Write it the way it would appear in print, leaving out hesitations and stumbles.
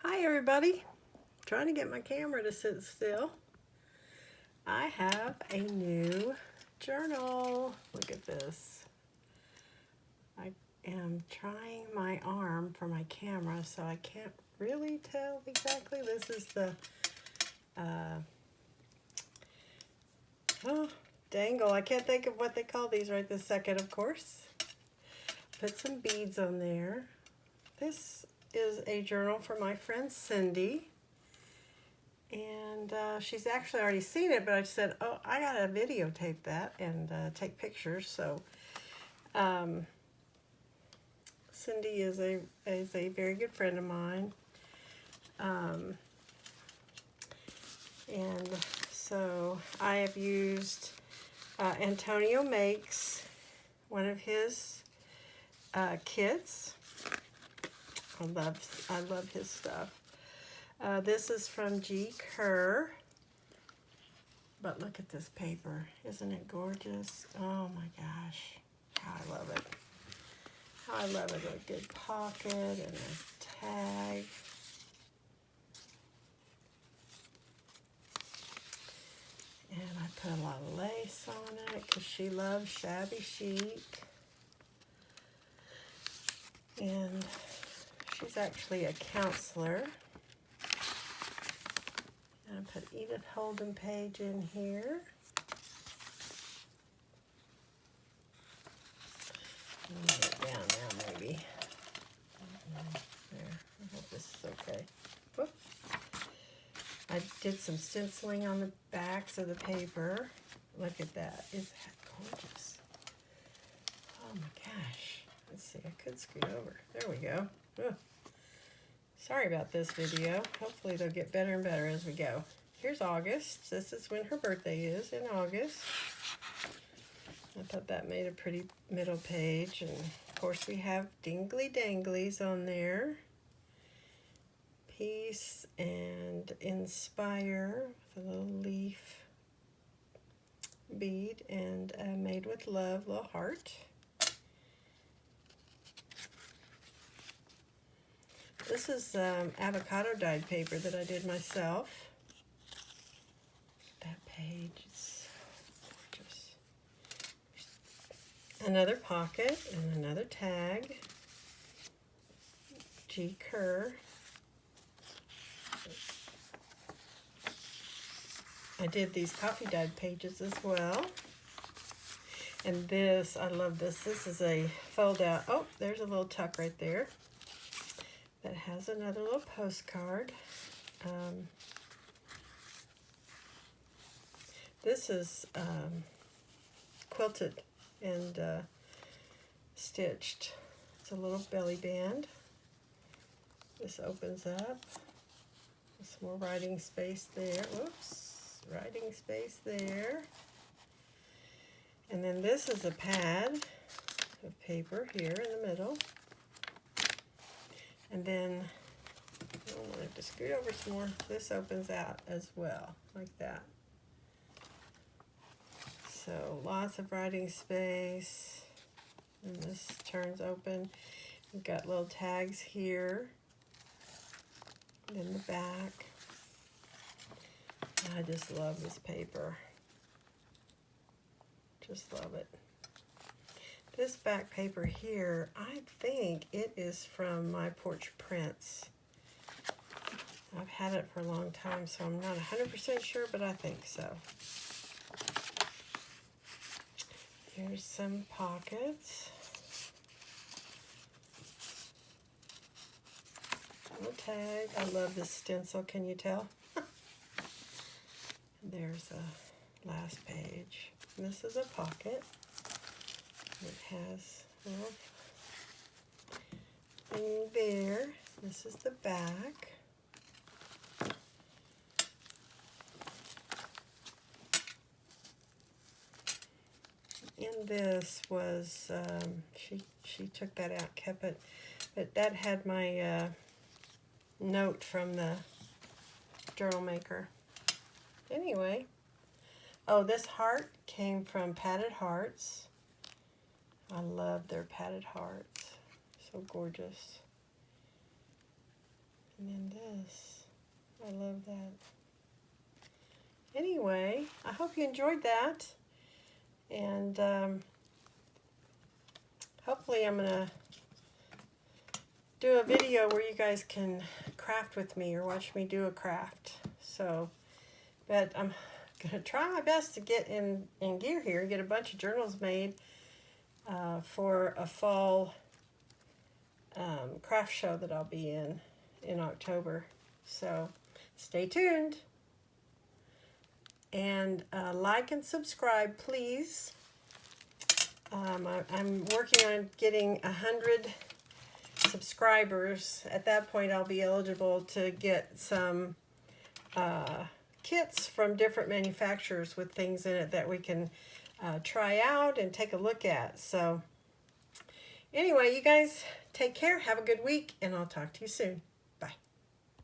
Hi everybody, trying to get my camera to sit still. I have a new journal. Look at this. I am trying my arm for my camera, so I can't really tell exactly. This is the, oh, dangle. I can't think of what they call these right this second, of course. Put some beads on there. This is a journal for my friend Cindy. And she's actually already seen it, but I said, oh, I gotta videotape that and take pictures. So Cindy is a very good friend of mine. And so I have used Antonio makes one of his kits. I love his stuff. This is from G. Kerr. But look at this paper. Isn't it gorgeous? Oh my gosh. How I love it. How I love it. A good pocket and a tag. And I put a lot of lace on it because she loves shabby chic. And she's actually a counselor. And I put Edith Holden Page in here. Let me get it down now, maybe. There. I hope this is okay. Whoop. I did some stenciling on the backs of the paper. Look at that. Isn't that gorgeous? Oh my gosh. Let's see. I could scoot over. There we go. Ugh. Sorry about this video. Hopefully they'll get better and better as we go. Here's August. This is when her birthday is, in August. I thought that made a pretty middle page. And of course we have dingly danglies on there. Peace and inspire with a little leaf bead and made with love, little heart. This is avocado dyed paper that I did myself. That page is so gorgeous. Another pocket and another tag. G. Kerr. I did these coffee dyed pages as well. And this, I love this. This is a fold out. Oh, there's a little tuck right there. That has another little postcard. This is quilted and stitched. It's a little belly band. This opens up. Some more writing space there. Whoops, writing space there. And then this is a pad of paper here in the middle. And then, I want to scoot over some more. This opens out as well, like that. So lots of writing space. And this turns open. We've got little tags here. And in the back. I just love this paper. Just love it. This back paper here, I think it is from My Porch Prints. I've had it for a long time, so I'm not 100% sure, but I think so. Here's some pockets. Little tag. I love this stencil, can you tell? There's a last page. This is a pocket. It has a little thing there. This is the back. And this was, she took that out, kept it, but that had my note from the journal maker. Anyway, oh, this heart came from Padded Hearts. I love their padded hearts. So gorgeous. And then this. I love that. Anyway, I hope you enjoyed that. And hopefully I'm going to do a video where you guys can craft with me or watch me do a craft. So, but I'm going to try my best to get in gear here and get a bunch of journals made for a fall craft show that I'll be in October. So stay tuned. And like and subscribe, please. I'm working on getting 100 subscribers. At that point, I'll be eligible to get some kits from different manufacturers with things in it that we can try out and take a look at. So anyway, you guys take care. Have a good week, and I'll talk to you soon. Bye.